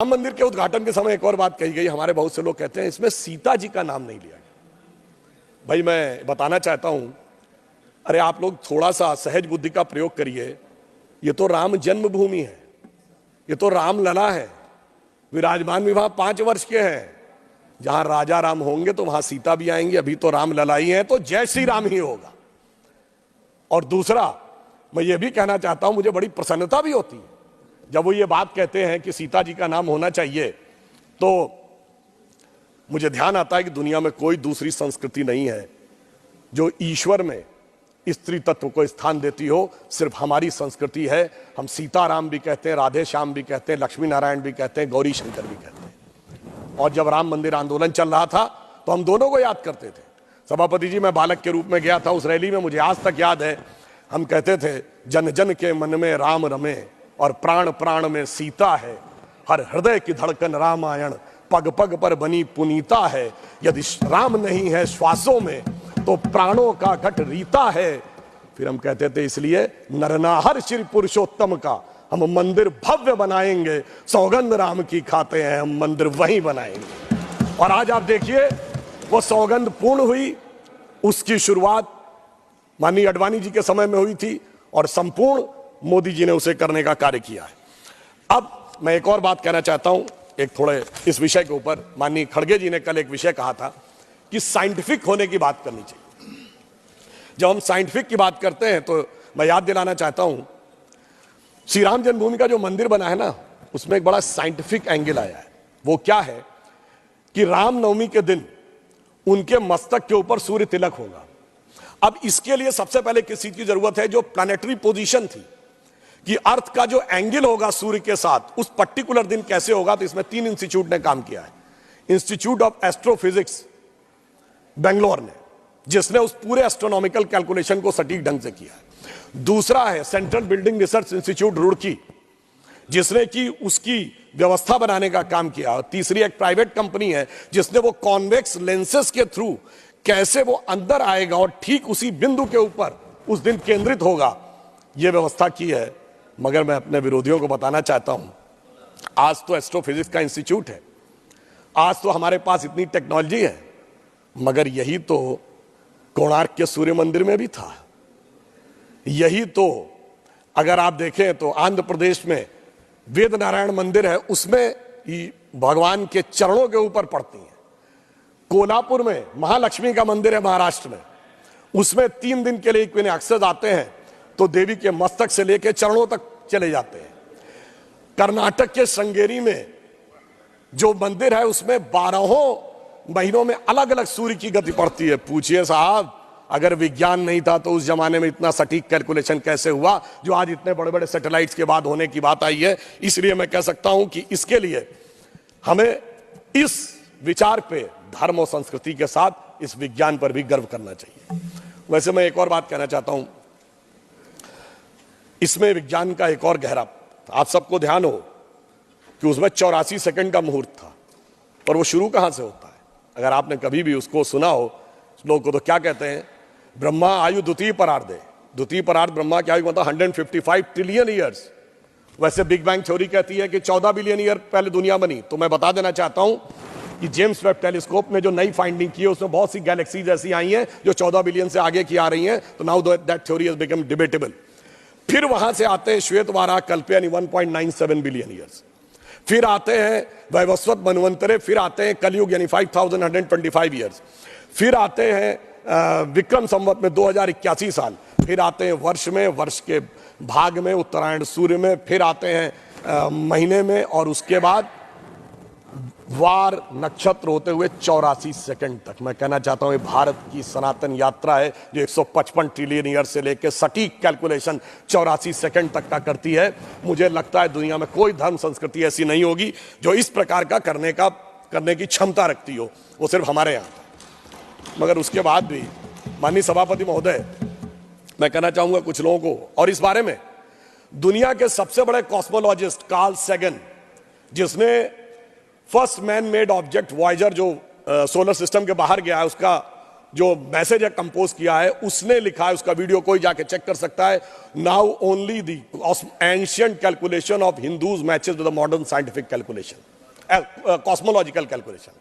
राम मंदिर के उद्घाटन के समय एक और बात कही गई। हमारे बहुत से लोग कहते हैं इसमें सीता जी का नाम नहीं लिया गया। भाई मैं बताना चाहता हूं, अरे आप लोग थोड़ा सा सहज बुद्धि का प्रयोग करिए। ये तो राम जन्मभूमि है, ये तो रामलला है। विराजमान विवाह 5 वर्ष के हैं। जहां राजा राम होंगे तो वहां सीता भी आएंगी। अभी तो रामलला ही है, तो जय श्री राम ही होगा। और दूसरा, मैं ये भी कहना चाहता हूं, मुझे बड़ी प्रसन्नता भी होती है जब वो ये बात कहते हैं कि सीता जी का नाम होना चाहिए, तो मुझे ध्यान आता है कि दुनिया में कोई दूसरी संस्कृति नहीं है जो ईश्वर में स्त्री तत्व को स्थान देती हो। सिर्फ हमारी संस्कृति है। हम सीताराम भी कहते हैं, राधे श्याम भी कहते हैं, लक्ष्मी नारायण भी कहते हैं, गौरी शंकर भी कहते हैं। और जब राम मंदिर आंदोलन चल रहा था तो हम दोनों को याद करते थे। सभापति जी, मैं बालक के रूप में गया था उस रैली में, मुझे आज तक याद है। हम कहते थे, जन जन के मन में राम रमे और प्राण प्राण में सीता है। हर हृदय की धड़कन रामायण, पग पग पर बनी पुनीता है। यदि राम नहीं है श्वासों में तो प्राणों का घट रीता है। फिर हम कहते थे, इसलिए नरनाहर श्री पुरुषोत्तम का हम मंदिर भव्य बनाएंगे। सौगंध राम की खाते हैं, हम मंदिर वहीं बनाएंगे। और आज आप देखिए, वो सौगंध पूर्ण हुई। उसकी शुरुआत माननीय अडवाणी जी के समय में हुई थी और संपूर्ण मोदी जी ने उसे करने का कार्य किया है। अब मैं एक और बात कहना चाहता हूं, एक थोड़े इस विषय के ऊपर। माननीय खड़गे जी ने कल एक विषय कहा था कि साइंटिफिक होने की बात करनी चाहिए। जब हम साइंटिफिक की बात करते हैं तो मैं याद दिलाना चाहता हूं, श्री राम जन्मभूमि का जो मंदिर बना है ना, उसमें एक बड़ा साइंटिफिक एंगल आया है। वो क्या है कि रामनवमी के दिन उनके मस्तक के ऊपर सूर्य तिलक होगा। अब इसके लिए सबसे पहले किस चीज की जरूरत है? जो प्लैनेटरी पोजीशन थी कि अर्थ का जो एंगल होगा सूर्य के साथ, उस पर्टिकुलर दिन कैसे होगा। तो इसमें 3 इंस्टीट्यूट ने काम किया है। इंस्टीट्यूट ऑफ एस्ट्रोफिजिक्स बेंगलोर ने, जिसने उस पूरे एस्ट्रोनॉमिकल कैलकुलेशन को सटीक ढंग से किया है। दूसरा है central building research institute Roorkee, जिसने कि उसकी व्यवस्था बनाने का काम किया। और तीसरी एक प्राइवेट कंपनी है जिसने वो कॉन्वेक्स लेंसेस के थ्रू कैसे वो अंदर आएगा और ठीक उसी बिंदु के ऊपर उस दिन केंद्रित होगा, ये व्यवस्था की है। मगर मैं अपने विरोधियों को बताना चाहता हूं, आज तो एस्ट्रोफिजिक्स का इंस्टीट्यूट है, आज तो हमारे पास इतनी टेक्नोलॉजी है, मगर यही तो कोणार्क के सूर्य मंदिर में भी था। यही तो अगर आप देखें तो आंध्र प्रदेश में वेद नारायण मंदिर है, उसमें भगवान के चरणों के ऊपर पड़ती हैं। कोल्हापुर में महालक्ष्मी का मंदिर है महाराष्ट्र में, उसमें 3 दिन के लिए इक्विनॉक्सेस आते हैं तो देवी के मस्तक से लेकर चरणों तक चले जाते हैं। कर्नाटक के श्रृंगेरी में जो मंदिर है उसमें 12 महीनों में अलग अलग सूर्य की गति पड़ती है। पूछिए साहब, अगर विज्ञान नहीं था तो उस जमाने में इतना सटीक कैलकुलेशन कैसे हुआ जो आज इतने बड़े बड़े सैटेलाइट्स के बाद होने की बात आई है। इसलिए मैं कह सकता हूं कि इसके लिए हमें इस विचार पे, धर्म और संस्कृति के साथ इस विज्ञान पर भी गर्व करना चाहिए। वैसे मैं एक और बात कहना चाहता हूं, इसमें विज्ञान का एक और गहरा, आप सबको ध्यान हो कि उसमें 84 सेकंड का मुहूर्त था। और वो शुरू कहां से होता है? अगर आपने कभी भी उसको सुना हो, लोग को तो क्या कहते हैं, ब्रह्मा आयु द्वितीय परार्धे। द्वितीय परार्ध ब्रह्मा की आयु मतलब 155 ट्रिलियन ईयर्स। वैसे बिग बैंग थ्योरी कहती है कि 14 बिलियन ईयर पहले दुनिया बनी। तो मैं बता देना चाहता हूं कि जेम्स वेब टेलीस्कोप ने जो नई फाइंडिंग की है उसमें बहुत सी गैलेक्सीज ऐसी आई हैं जो 14 बिलियन से आगे की आ रही हैं। तो now that theory has become debatable. फिर वहां से आते हैं श्वेत वाराह कल्प यानी 1.97 बिलियन ईयर्स। फिर आते हैं वैवस्वत मनवंतरे, फिर आते हैं कलयुग यानी 5125 ईयर्स। फिर आते हैं विक्रम संवत में 2081 साल। फिर आते हैं वर्ष में, वर्ष के भाग में, उत्तरायण सूर्य में। फिर आते हैं महीने में, और उसके बाद वार नक्षत्र होते हुए 84 सेकंड तक। मैं कहना चाहता हूं ये भारत की सनातन यात्रा है जो 155 ट्रिलियन ईयर से लेकर सटीक कैलकुलेशन 84 सेकंड तक का करती है। मुझे लगता है दुनिया में कोई धर्म संस्कृति ऐसी नहीं होगी जो इस प्रकार का करने की क्षमता रखती हो, वो सिर्फ हमारे यहाँ। मगर उसके बाद भी माननीय सभापति महोदय, मैं कहना चाहूंगा कुछ लोगों को, और इस बारे में दुनिया के सबसे बड़े कॉस्मोलॉजिस्ट कार्ल सैगन, जिसने first man made object Voyager जो सोलर सिस्टम के बाहर गया है उसका जो मैसेज है कंपोज किया है उसने लिखा है, उसका वीडियो कोई जाके चेक कर सकता है। Now only the ancient calculation of Hindus matches with the modern scientific calculation, cosmological calculation.